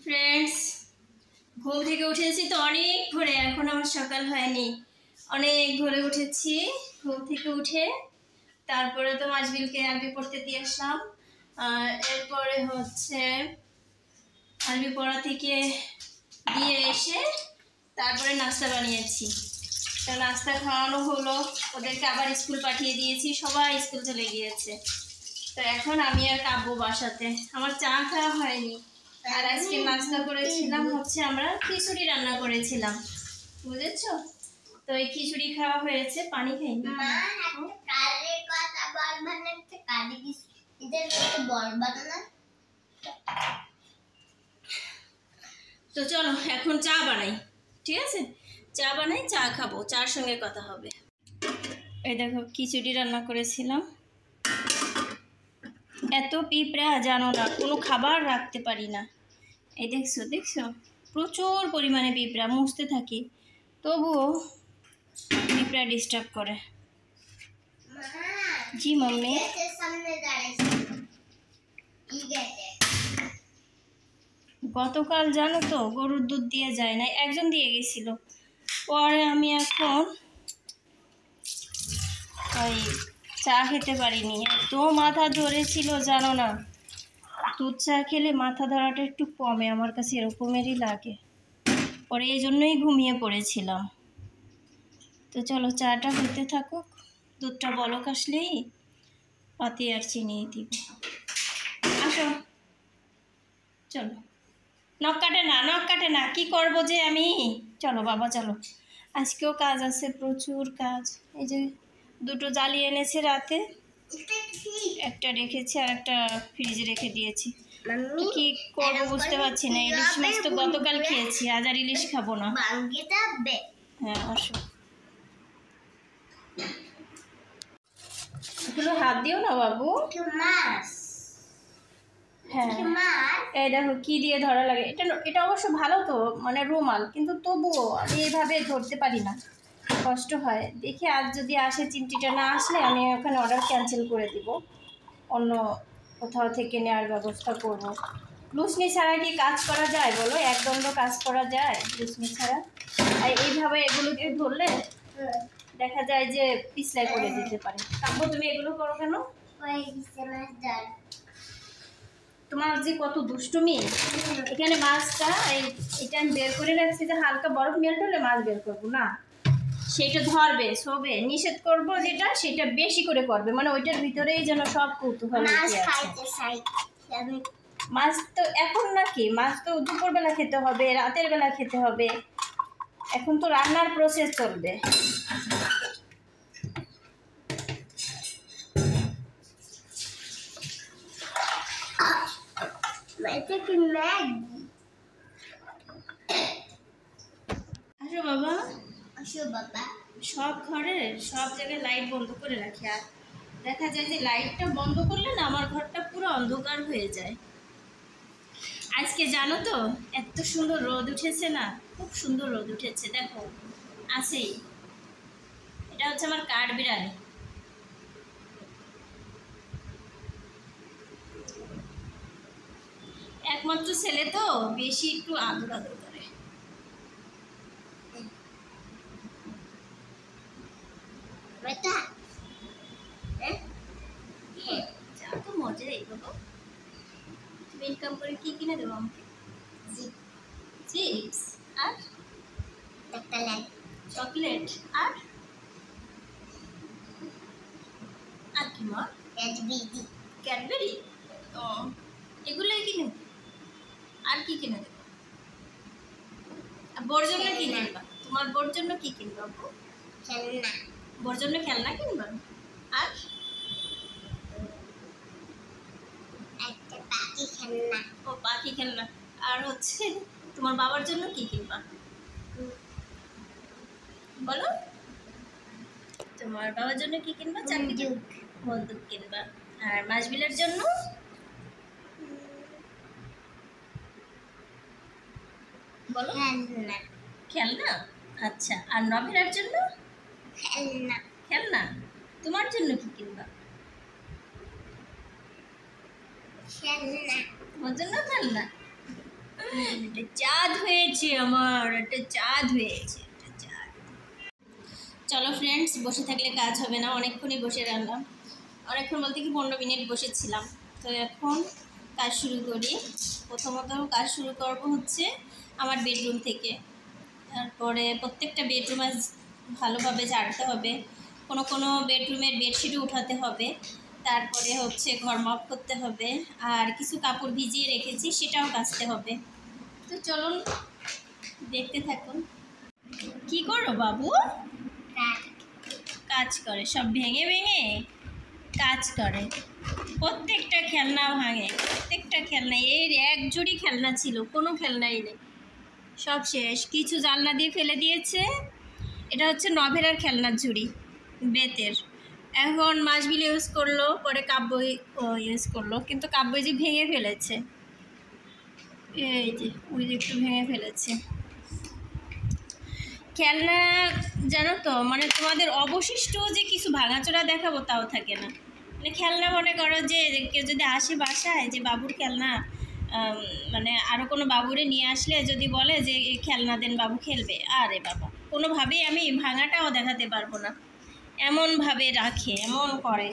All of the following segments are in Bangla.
ফ্রেন্ডস, ঘুম থেকে উঠেছি তো অনেক ভোরে, এখন আমার সকাল হয়নি। অনেক ভোরে উঠেছি। ঘুম থেকে উঠে তারপরে তো মাসবিলকে আরবি পড়তে দিয়ে আসলাম। এরপরে হচ্ছে আরবি পড়া থেকে দিয়ে এসে তারপরে নাস্তা বানিয়েছি। তো নাস্তা খাওয়ানো হলো, ওদেরকে আবার স্কুল পাঠিয়ে দিয়েছি, সবাই স্কুল চলে গিয়েছে। তো এখন আমি আর কাব্য বাসাতে, আমার চা খাওয়া হয়নি। আর আজকে নাস্তা করেছিলাম হচ্ছে আমরা খিচুড়ি রান্না করেছিলাম, বুঝেছো? তো এই খিচুড়ি খাওয়া হয়েছে, পানি খাইনি। তো চলো এখন চা বানাই, ঠিক আছে? চা বানাই, চা খাবো, চার সঙ্গে কথা হবে। এই দেখো খিচুড়ি রান্না করেছিলাম। এত পিঁপড়া জানো না, কোনো খাবার রাখতে পারি না। এই দেখছো দেখছো, প্রচুর পরিমাণে পিঁপড়া, মুছতে থাকি তবুও পিঁপড়া ডিস্টার্ব করে। জি মাম্মি। গতকাল জানো তো গরুর দুধ দিয়ে যায় না, একজন দিয়ে গেছিল। পরে আমি এখন ওই চা খেতে পারিনি, এত মাথা ধরেছিল জানো না। দুধ চা খেলে মাথা ধরাটা একটু কমে, আমার কাছে এরকমেরই লাগে। পরে এই জন্যই ঘুমিয়ে পড়েছিলাম। তো চলো চাটা হতে থাকুক, দুধটা বলক আসলেই পাতি আর চিনি দিব। আসো চলো, নখ কাটে না, নখ কাটে না, কি করবো যে আমি। চলো বাবা চলো, আজকেও কাজ আছে, প্রচুর কাজ। এই যে দুটো জালি এনেছে রাতে, একটা রেখেছি আর একটা ফ্রিজে রেখে দিয়েছি। কি করবো বুঝতে পারছি না। ইলিশ মাছ তো গতকাল খেয়েছি, আজ আর ইলিশ খাবো না। হ্যাঁ আসো, এগুলো হাত দিও না বাবু। হ্যাঁ এই দেখো কি দিয়ে ধরা লাগে। এটা অবশ্য ভালো তো, মানে রুমাল, কিন্তু তবুও আমি এইভাবে ধরতে পারি না, কষ্ট হয়। দেখি আজ যদি আসে, চিমটিটা না আসলে আমি ওখানে অর্ডার ক্যান্সেল করে দিব, অন্য কোথাও থেকে নেওয়ার ব্যবস্থা করব। লুসনি ছাড়া কি কাজ করা যায় বলো? একদণ্ড কাজ করা যায় লুসনি ছাড়া? আর এইভাবে এগুলোকে ধরলে দেখা যায় যে পিছলাই করে দিতে পারে। কাব্য তুমি এগুলো করো কেন? তোমার যে কত দুষ্টুমি। এখানে মাছটা এটা আমি বের করে রাখছি, যে হালকা বরফ মেল্ট হলে মাছ বের করবো না, সেটা ধরবে সবে নিষেধ করবো, যেটা সেটা বেশি করে করবে, মানে ওইটার ভিতরেই যেন সব কৌতূহল আছে। মাছ তো এখন নাকি, মাছ তো দুপুরবেলা খেতে হবে, রাতের বেলা খেতে হবে, এখন তো রান্নার প্রসেস চলবে। আসো বাবা, আসো বাবা। সব ঘরে সব জায়গায় লাইট বন্ধ করে রাখি, আর দেখা যায় যে লাইটটা বন্ধ করলে না আমার ঘরটা পুরো অন্ধকার হয়ে যায়। আজকে জানো তো এত সুন্দর রোদ উঠেছে না, খুব সুন্দর রোদ উঠেছে। দেখো আছেই, এটা হচ্ছে আমার কাঠবিড়ালি। একমাত্র ছেলে তো বেশি একটু আদর আদর করে। যা তো মজাই বাবা। তুমি ইনকাম করে কি কিনে দেবো আমাকে? চিপস আর চকলেট আর আর কি মা? ক্যাডবেরি। ও এগুলোই কিনে, আর কি কিনে দেবো? বোর জন্য কি কিনবা? তোমার বোর জন্য কি কিনবা? খেলনা। বোর জন্য খেলনা কিনবা? আর একটা পাখি খেলনা। ও পাখি খেলনা। আর হচ্ছে তোমার বাবার জন্য কি কিনবা বলো? তোমার বাবার জন্য কি কিনবা? বন্দুক কিনবা। আর মাসবিলের জন্য বলো? খেলনা। খেলনা, আচ্ছা। আর নভেরার জন্য? খেলনা। খেলনা। তোমার জন্য কি কিনবা? খেলনা। তোমার জন্য খেলনা। এটা চাঁদ হয়েছে আমার, একটা চাঁদ হয়েছে, একটা চাঁদ। চলো ফ্রেন্ডস, বসে থাকলে কাজ হবে না, অনেকক্ষণই বসে রাখলাম, অনেকক্ষণ বলতে কি 15 মিনিট বসেছিলাম। তো এখন কাজ শুরু করি। প্রথমত কাজ শুরু করব হচ্ছে আমার বেডরুম থেকে। তারপরে প্রত্যেকটা বেডরুম আজ ভালোভাবে ঝাড়তে হবে, কোনো কোনো বেডরুমের বেডশিটও উঠাতে হবে, তারপরে হচ্ছে ঘর মপ করতে হবে, আর কিছু কাপড় ভিজিয়ে রেখেছি সেটাও কাচতে হবে। তো চলুন দেখতে থাকুন। কি করো বাবু? কাজ করে, সব ভেঙে ভেঙে কাজ করে, প্রত্যেকটা খেলনা ভাঙে, প্রত্যেকটা খেলনা। এর এক জুড়ি খেলনা ছিল, কোনো খেলনাই নেই, সব শেষ। কিছু জানলা দিয়ে ফেলে দিয়েছে। এটা হচ্ছে নভেরার খেলনার ঝুড়ি, বেতের। এখন মাছবিল ইউজ করলো, পরে কাব্যই ইউজ করলো, কিন্তু কাব্যই যে ভেঙে ফেলেছে, এই যে ওই যে একটু ভেঙে ফেলেছে খেলনা। জানো তো, মানে তোমাদের অবশিষ্ট যে কিছু ভাঙাচোরা দেখাবো তাও থাকে না। মানে খেলনা মনে করো যে কেউ যদি আসে বাসায়, যে বাবুর খেলনা, মানে আরও কোনো বাবুরে নিয়ে আসলে যদি বলে যে খেলনা দেন, বাবু খেলবে, আরে বাবা, কোনোভাবেই আমি ভাঙাটাও দেখাতে পারবো না। এমনভাবে রাখে, এমন করে,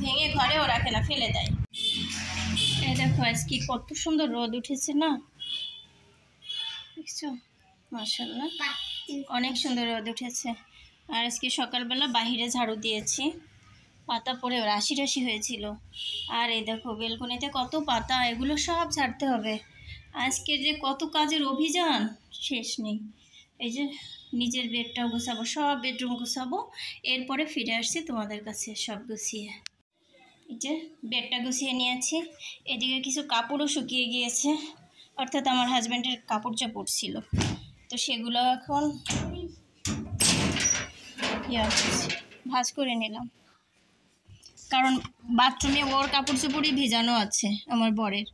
ভেঙে ঘরেও রাখে না, ফেলে দেয়। এই দেখো আজকে কত সুন্দর রোদ উঠেছে না, দেখছো? মাশাআল্লাহ, অনেক সুন্দর রোদ উঠেছে। আর আজকে সকালবেলা বাহিরে ঝাড়ু দিয়েছি, পাতা পড়ে রাশি রাশি হয়েছিল। আর এই দেখো বেলকনিতে কত পাতা, এগুলো সব ছাড়তে হবে। আজকে যে কত কাজের অভিযান, শেষ নেই। এই যে নিজের বেডটাও গুছাবো, সব বেডরুম গুছাবো, এরপরে ফিরে আসছি তোমাদের কাছে সব গুছিয়ে। এই যে বেডটা গুছিয়ে নিয়েছি, এদিকে কিছু কাপড়ও শুকিয়ে গিয়েছে, অর্থাৎ আমার হাজব্যান্ডের কাপড় চাপড় ছিল, তো সেগুলো এখন ভাঁজ করে নিলাম, কারণ বাথরুমে ওর কাপড় চোপড়ই ভেজানো আছে আমার বরের,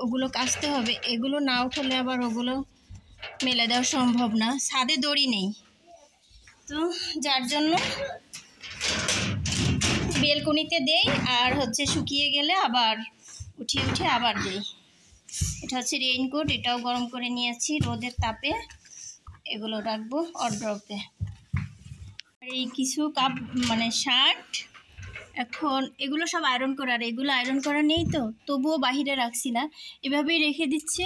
ওগুলো কাচতে হবে। এগুলো না উঠলে আবার ওগুলো মেলে দেওয়া সম্ভব না, ছাদে দড়ি নেই, তো যার জন্য বেলকনিতে দেই, আর হচ্ছে শুকিয়ে গেলে আবার উঠিয়ে উঠে আবার দেই। এটা হচ্ছে রেইনকোট, এটাও গরম করে নিয়েছি রোদের তাপে, এগুলো রাখবো ওয়ারড্রপে। আর এই কিছু কাপ মানে শার্ট, এখন এগুলো সব আয়রন করা, আর এগুলো আয়রন করা নেই, তো তবুও বাহিরে রাখছি না, এভাবেই রেখে দিচ্ছে,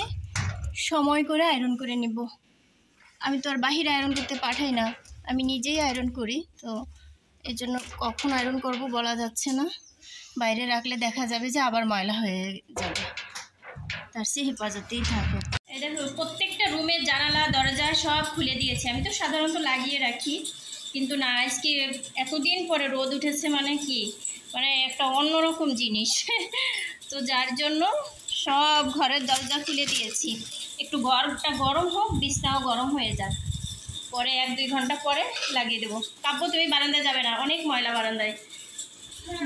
সময় করে আয়রন করে নিব। আমি তো আর বাহিরে আয়রন করতে পাঠাই না, আমি নিজেই আয়রন করি, তো এর জন্য কখন আয়রন করব বলা যাচ্ছে না, বাইরে রাখলে দেখা যাবে যে আবার ময়লা হয়ে যাবে, তার চেয়ে হেফাজতেই থাকো। এটা প্রত্যেকটা রুমের জানালা দরজা সব খুলে দিয়েছে, আমি তো সাধারণত লাগিয়ে রাখি, কিন্তু না, আজকে এতদিন পরে রোদ উঠেছে, মানে কি, মানে একটা অন্যরকম জিনিস তো যার জন্য সব ঘরের দরজা খুলে দিয়েছি। একটু ঘরটা গরম হোক, বিছনাও গরম হয়ে যাক, পরে 1-2 ঘন্টা পরে লাগিয়ে দেবো। কাব্য তুমি বারান্দায় যাবে না, অনেক ময়লা বারান্দায়,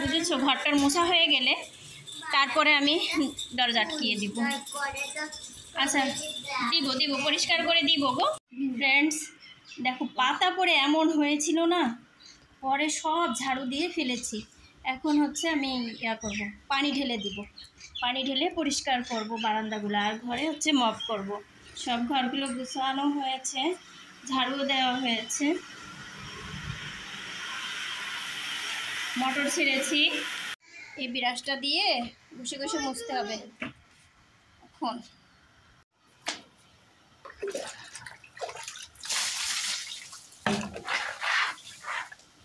বুঝেছো? ঘরটার মোছা হয়ে গেলে তারপরে আমি দরজা আটকিয়ে দিব। আচ্ছা, দিব পরিষ্কার করে দিব গো। ফ্রেন্ডস দেখো, পাতা পড়ে এমন হয়েছিল না, পরে সব ঝাড়ু দিয়ে ফেলেছি। এখন হচ্ছে আমি করব, পানি ঢেলে দিব, পানি ঢেলে পরিষ্কার করব বারান্দাগুলো, আর ঘরে হচ্ছে মপ করব। সব ঘরগুলো গুছানো হয়েছে, ঝাড়ু দেওয়া হয়েছে, মটর ছেড়েছি, এই বিরাসটা দিয়ে ঘষে ঘষে মুছতে হবে। এখন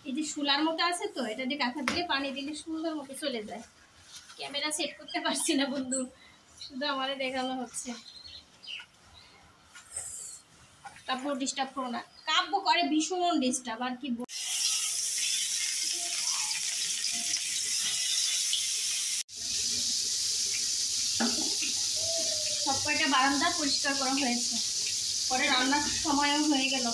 এই যে শুলার মতো আছে, তো এটা দিয়ে কাঁথা দিলে পানি দিলে সুন্দর মতো চলে যায়। ক্যামেরা সেট করতে পারছি না বন্ধু, শুধু আমারে দেখানো হচ্ছে। কাব্য ডিস্টার্ব করো না, কাব্য করে ভীষণ ডিস্টার্ব, আর কি সব কয়টা বারান্দা পরিষ্কার করা হয়েছে, পরে রান্নার সময়ও হয়ে গেল।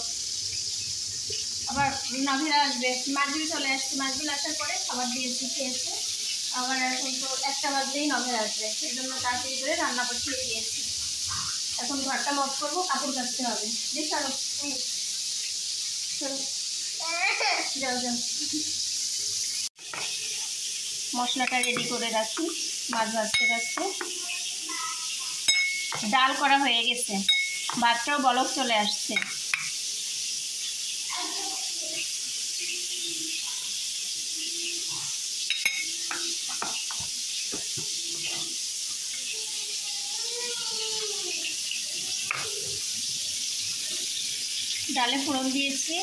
আবার নাভিরা আসবে, মাছগুলি চলে আসছে, মাছগুলো আসার পরে খাবার দিয়েছি, খেয়েছে। আবার এখন তো 1টা বাজলেই নভেরা আসবে, সেই জন্য তাড়াতাড়ি করে রান্না বসিয়ে দিয়েছি। এখন ঘরটা মপ করবো, কাপড় কাচতে হবে। চলো যাও যাও, মশলাটা রেডি করে রাখি, মাছ ভাজতে রাখতে। ডাল করা হয়ে গেছে, ভাতটাও বলক চলে আসছে। ডালে ফোড়ন দিয়েছি,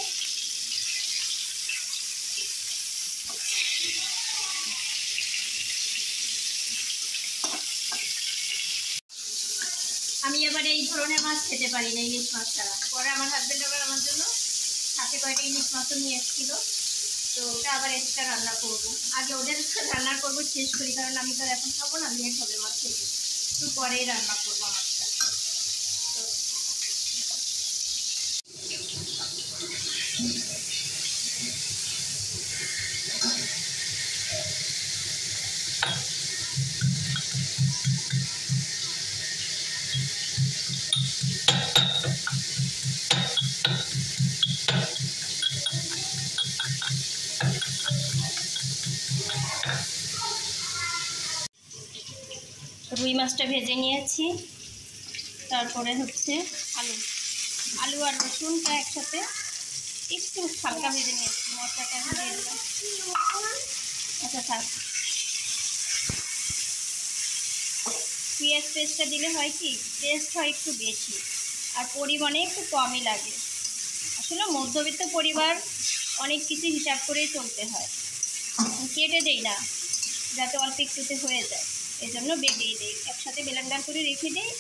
আমি এবার এই ধরনের মাছ খেতে পারি না, ইলিশ মাছ ছাড়া। পরে আমার হাজবেন্ড আবার আমার জন্য হাতে কয়টা ইলিশ মাছও নিয়ে এসেছিল, তো ওটা আবার এক্সট্রা রান্না করবো। আগে ওদের রান্না করবো শেষ করি, কারণ আমি তো এখন খাবো না, লেট হবে মাছ খেতে, তো পরেই রান্না করবো মাছটা। রুই মাছটা ভেজে নিয়েছি, তারপরে হচ্ছে আলু আলু আর রসুনটা একসাথে একটু হালকা ভেজে নিয়েছি। মশলাটা এখন দিয়ে দিলাম। আচ্ছা থাক, পেঁয়াজ পেস্টটা দিলে হয় কি, টেস্ট হয় একটু বেশি, আর পরিমাণে একটু কমই লাগে। আসলে মধ্যবিত্ত পরিবার, অনেক কিছু হিসাব করেই চলতে হয়। কেটে দেই না যাতে অল্প একটুতে হয়ে যায়, এই জন্য বেটেই দিই, একসাথে ব্লেন্ডার করে রেখে দিই।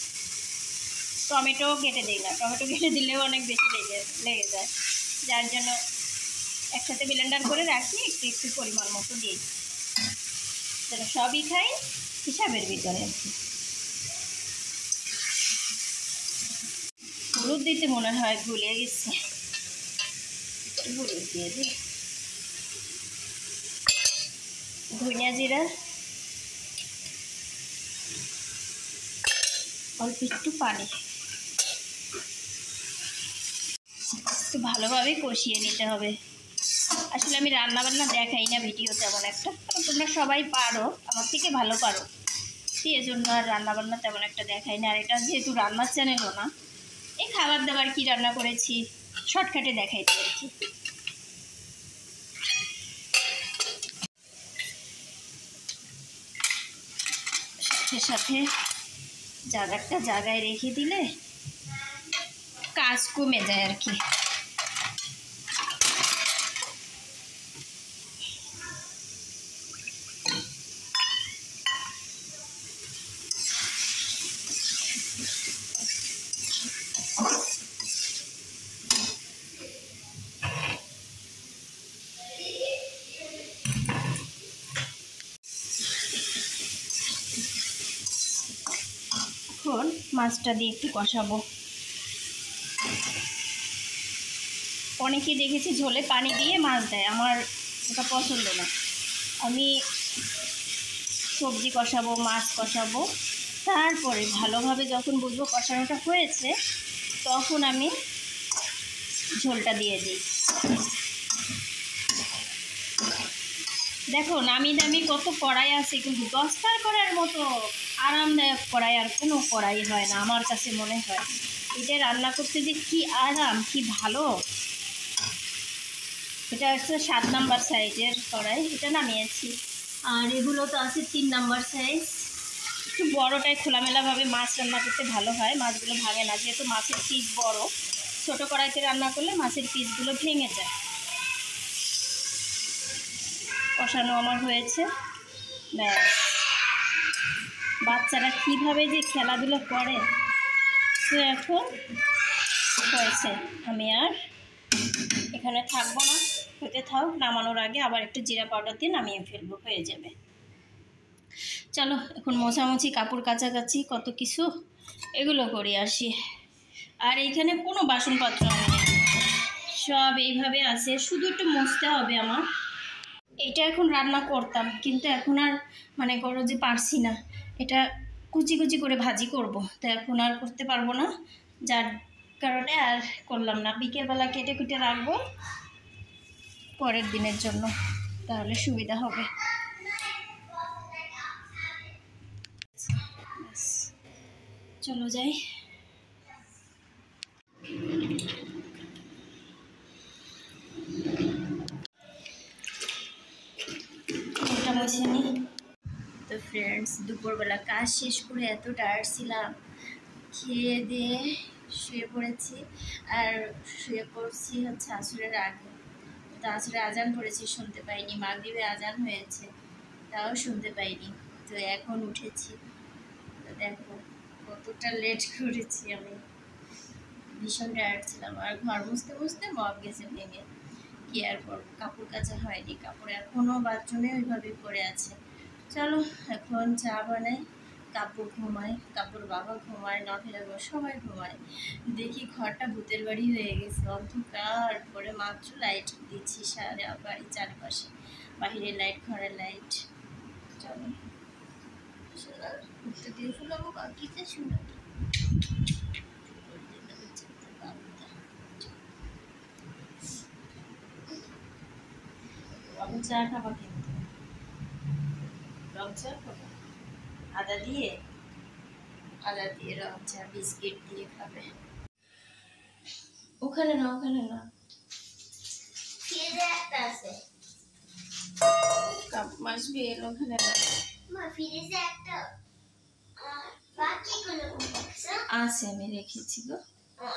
টমেটো কেটে দিই না, টমেটো কেটে দিলেও অনেক বেশি লেগে যায়, যার জন্য একসাথে ব্লেন্ডার করে রাখি, একটু একটু পরিমাণ মতো দিই, যেন সবই খাই হিসাবের ভিতরে আর কি। হলুদ দিতে মনে হয় ভুলে গেছি, হলুদ দিয়ে দিই। ধনিয়া জিরা, অল্প একটু পানি, একটু ভালোভাবে কষিয়ে নিতে হবে। আসলে আমি রান্নাবান্না দেখাই না ভিডিও তেমন একটা, তোমরা সবাই পারো, আমার থেকে ভালো পারো, এই জন্য আর রান্নাবান্না তেমন একটা দেখাই না। আর এটা যেহেতু রান্নার চ্যানেলও না, এই খাবার দাবার কি রান্না করেছি শর্টকাটে দেখাইতে আর কি। সাথে সাথে জায়গাটা জায়গায় রেখে দিলে কাজ কমে যায় আর কি। এখন মাছটা দিয়ে একটু কষাবো। অনেকেই দেখেছি ঝোলে পানি দিয়ে মাছ দেয়, আমার ওটা পছন্দ না। আমি সবজি কষাবো, মাছ কষাবো, তারপরে ভালোভাবে যখন বুঝবো কষানোটা হয়েছে, তখন আমি ঝোলটা দিয়ে দিই। দেখো নামি দামি কত কড়াই আছে, কিন্তু দস্তার করার মতো আরামদায়ক কড়াই আর কোনো কড়াই হয় না আমার কাছে মনে হয়। এটা রান্না করতে যে কি আরাম, কি ভালো। এটা হচ্ছে 7 নাম্বার সাইজের কড়াই, এটা নামিয়েছি। আর এগুলো তো আছে 3 নাম্বার সাইজ। একটু বড়োটাই খোলামেলাভাবে মাছ রান্না করতে ভালো হয়, মাছগুলো ভাঙে না, যেহেতু মাছের পিস বড়। ছোটো কড়াইতে রান্না করলে মাছের পিসগুলো ভেঙে যায়। কষানো আমার হয়েছে, ব্যাস। বাচ্চারা কীভাবে যে খেলাধুলো করে, তো এখন হয়েছে। আমি আর এখানে থাকবো না, হতে থাক। নামানোর আগে আবার একটু জিরা পাউডার দিয়ে নামিয়ে ফেলবো, হয়ে যাবে। চলো এখন মোছামুছি, কাপড় কাচাকাচি, কত কিছু এগুলো করে আসি। আর এইখানে কোনো বাসনপত্র নেই, সব এইভাবে আছে, শুধু একটু মুছতে হবে আমার। এটা এখন রান্না করতাম, কিন্তু এখন আর মানে করো যে পারছি না। এটা কুচি কুচি করে ভাজি করব, তো এখন আর করতে পারবো না, যার কারণে আর করলাম না। বিকেলবেলা কেটে কুটে রাখবো পরের দিনের জন্য, তাহলে সুবিধা হবে। চলো যাই। এটা মুছে নি। তো ফ্রেন্ডস, দুপুরবেলা কাজ শেষ করে এত টায়ার্ড ছিলাম, খেয়ে দিয়ে শুয়ে পড়েছি। আর শুয়ে পড়ছি হচ্ছে আসরের আগে। তো আসরে আজান পড়েছি, শুনতে পাইনি। মাগরিবে আজান হয়েছে, তাও শুনতে পাইনি। তো এখন উঠেছি। তো দেখো কতটা লেট করেছি আমি। ভীষণ টায়ার্ড ছিলাম। আর ঘর মুছতে মুছতে মপ গেছে ভেঙে। কি আর করবো, কাপড় কাচা হয়নি, কাপড় এখনও বাথরুমে ওইভাবেই পড়ে আছে। চলো এখন চা বানাই, কাপড় ঘুমায়, কাপড় বাবা ঘুমায়, নভেরা সবাই ঘুমায়। দেখি ঘরটা ভূতের বাড়ি হয়ে গেছে, অন্ধকার। পরে মাত্র লাইট দিচ্ছি সারা বাড়ির চারপাশে, বাহিরের লাইট, ঘরের লাইট। চলো ঘুরতে দিয়ে ফেলাবো বাকিতে শুনে। আমি চা খাবা কিন্তু রং চা খাবো, আদা দিয়ে রং চা, বিস্কিট দিয়ে খাবে। ওখানে না, ওখানে না, কাপ মাছবি ওখানে না। আছে, আমি রেখেছি গো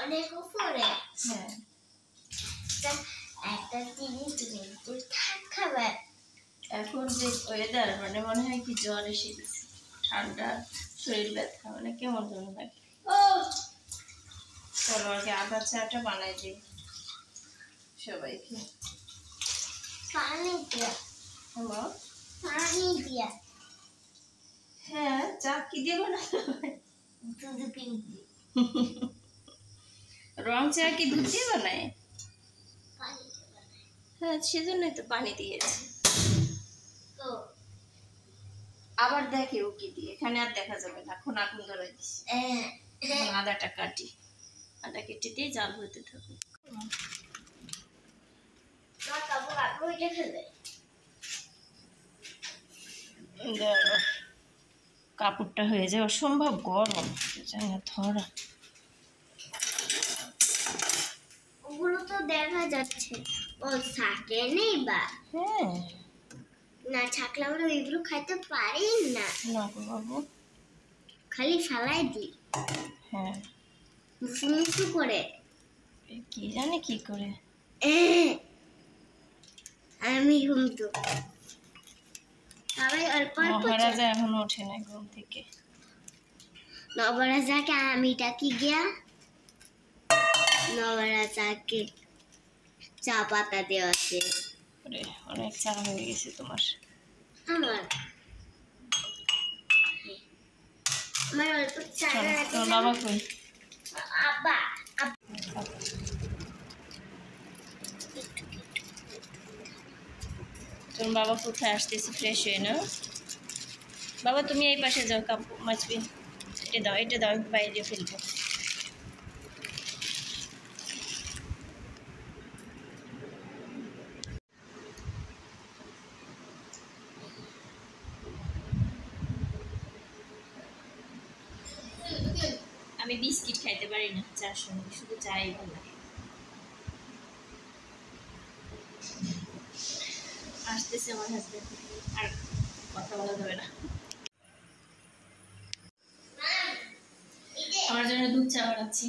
অনেক উপরে। হ্যাঁ, একটা জিনিস তুমি খাবার। এখন যে ওয়েদার, মানে মনে হয় কি জ্বর এসে গেছে, ঠান্ডা, শরীর ব্যথা, মানে কেমন যেন লাগে। চলো আগে আদা চাটা বানাই দিই সবাইকে। পানি দিয়া, পানি দিয়া। হ্যাঁ, চা কি দিয়ে বানাতে হয়? দুধ দিয়ে। রং চা কি দুধ দিয়ে বানায়? হ্যাঁ, সেজন্যই তো পানি দিয়েছে। আবার দেখে ও কি দিয়ে, এখানে আর দেখা যাবে না, এখন আগুন ধরাই দিচ্ছি। আদাটা কাটি, আদা কেটে দিয়ে জাল হতে থাকুক। কাপড়টা হয়ে যায়, অসম্ভব গরম, ধরা। ওগুলো তো দেখা যাচ্ছে, ও থাকে নেই বা। হ্যাঁ, না থাকলে আমরা ওইগুলো খাইতে পারি না। না বাবু, খালি ফালাই দিই। হ্যাঁ, মুসু করে, কি জানি কি করে। আমি ঘুম তো সবাই অল্প অল্প। মহারাজা এখন ওঠে না ঘুম থেকে। নবরাজাকে আমি ডাকি গিয়া, নবরাজাকে চা পাতা দেওয়া আছে। অনেক চা হয়ে গেছে তোমার। আমার অল্প চা। তোর বাবা কই? আব্বা তোর বাবা কোথায় আসতেছে ফ্রেশ হয়ে না? বাবা তুমি এই পাশে যাও, কাপড় মাছবি। এটা দাও, এটা দাও, বাইরে ফেলবো। আমি বিস্কিট খাইতে পারি না চার সঙ্গে, শুধু চাই ভালো লাগে। আসতেছে আমার হাজবেন্ড, আর কথা বলা যাবে না। আমার জন্য দুধ চা বানাচ্ছি।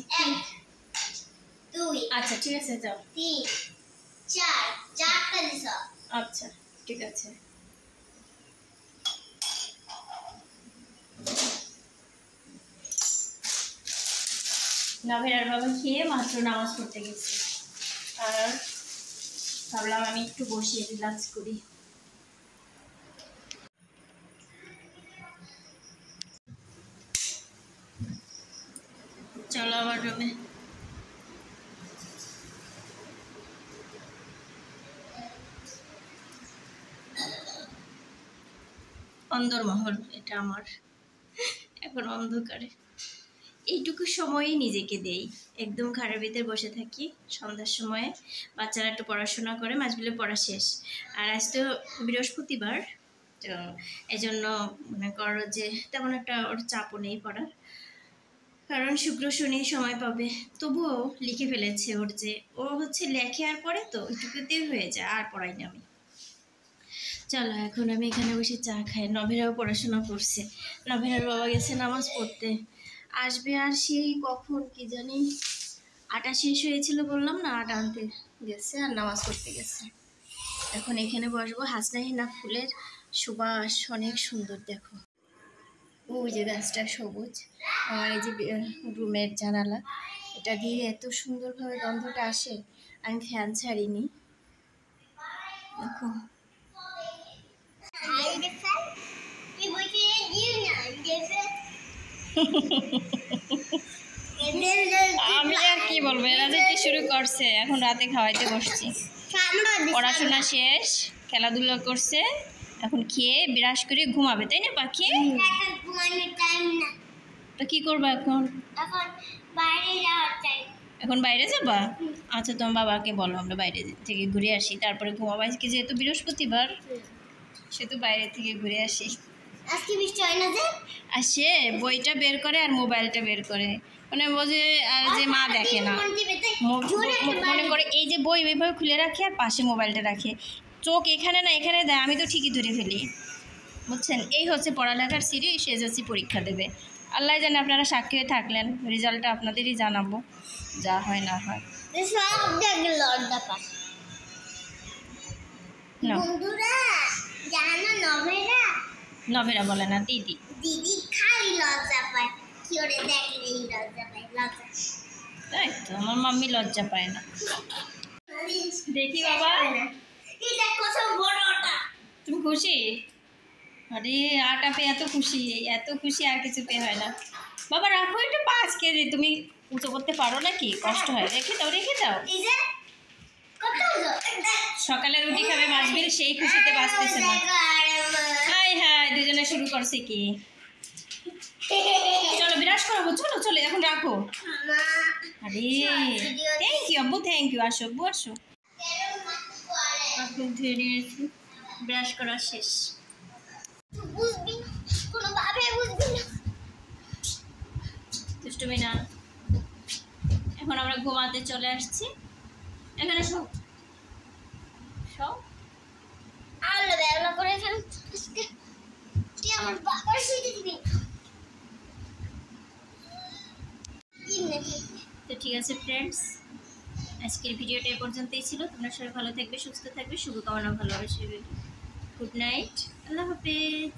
আচ্ছা ঠিক আছে, যাও। 3 4 4টা দিছ। আচ্ছা ঠিক আছে। নাভের আর বাবা খেয়ে মাত্র নামাজ পড়তে গেছে, আর ভাবলাম আমি একটু বসে রিল্যাক্স করি। চলো আমার রুমে। অন্দরমহল এটা আমার, এখন অন্ধকারে। এইটুকু সময়ই নিজেকে দেই, একদম ঘরের ভিতরে বসে থাকি সন্ধ্যার সময়ে। বাচ্চারা একটু পড়াশোনা করে, মাঝবিলে পড়া শেষ। আর আজ তো বৃহস্পতিবার, তো এই জন্য মনে করো যে তেমন একটা ওর চাপও নেই পড়ার। কারণ শুক্র শনি সময় পাবে। তবুও লিখে ফেলেছে ওর যে ও হচ্ছে লেখে আর পড়ে তো ওইটুকুতেই হয়ে যায়, আর পড়াই না আমি। চলো এখন আমি এখানে বসে চা খাই। নভেরাও পড়াশোনা করছে, নভেরার বাবা গেছে নামাজ পড়তে, আসবে আর সেই কখন কি জানি, আটা শেষ হয়েছিল বললাম না, আটা আনতে গেছে আর নামাজ পড়তে গেছে। এখন এখানে বসবো। হাসনাহিনা ফুলের সুবাস অনেক সুন্দর, দেখো ওই যে গাছটা সবুজ। আমার এই যে রুমের জানালা, এটা দিয়ে এত সুন্দরভাবে গন্ধটা আসে, আমি ফ্যান ছাড়িনি। দেখো আমি আর কি বলবো, এরা যে কি শুরু করছে। এখন রাতে খাওয়াইতে বসছি, পড়াশোনা শেষ, খেলাধুলা করছে, এখন খেয়ে বিরাস করে ঘুমাবে, তাই না পাখি? তো কি করবো এখন? এখন বাইরে যাবা? আচ্ছা তোমার বাবাকে বলো আমরা বাইরে থেকে ঘুরে আসি, তারপরে ঘুমাবো। আজকে যেহেতু বৃহস্পতিবার, সেহেতু বাইরে থেকে ঘুরে আসি। আজকে বৃষ্টি হয় না যে? আর সে বইটা বের করে আর মোবাইলটা বের করে, মানে বোঝে আর যে মা দেখে না, মনে করে এই যে বই ওইভাবে খুলে রাখে আর পাশে মোবাইলটা রাখে, চোখ এখানে না এখানে দেয়, আমি তো ঠিকই ধরে ফেলি, বুঝছেন? এই হচ্ছে পড়ালেখার সিরি। সে যাচ্ছি পরীক্ষা দেবে, আল্লাহ জানে, আপনারা সাক্ষী হয়ে থাকলেন, রেজাল্টটা আপনাদেরই জানাবো, যা হয় না হয়। বন্ধুরা জানো নভেরা? নভেরা বলে না, দিদি। দিদি খালি লজ্জা পায়, কি ওরে দেখলেই লজ্জা পায়, লজ্জা। তাই তো, আমার মাম্মি লজ্জা পায় না। দেখি বাবা, এই দেখ কত বড় ওটা। তুমি খুশি? আরে আটা পেয়ে এত খুশি, এত খুশি আর কিছু পেয়ে হয় না। বাবা রাখো একটু, 5 কেজি তুমি উঁচু করতে পারো নাকি? কষ্ট হয়, রেখে দাও রেখে দাও। এই যে কত ওজন? সকালে রুটি খাবে বাঁচবে, সেই খুশিতে বাঁচতেছে না। হাই হাই, দুজনে শুরু করছে কি। চলো বিরাজ করবো, চলো চলো এখন রাখো। আরে থ্যাংক ইউ আব্বু, থ্যাংক ইউ। আসো আব্বু আসো। এখন ধুয়ে নিয়েছি, ব্রাশ করা শেষ। বুঝবি কোনোভাবে বুঝবি না, দুষ্টুমি না। এখন আমরা ঘুমাতে চলে আসছি। এখানে সব সব আলো বেলা করে ফেল আজকে। তুই আমার বাবার শুইতে দিবি তো ঠিক আছে ফ্রেন্ডস, আজকের ভিডিওটা এ পর্যন্তই ছিল। তোমরা সবাই ভালো থাকবে, সুস্থ থাকবে, শুভকামনা, ভালোবাসা। গুড নাইট, আল্লাহ হাফেজ।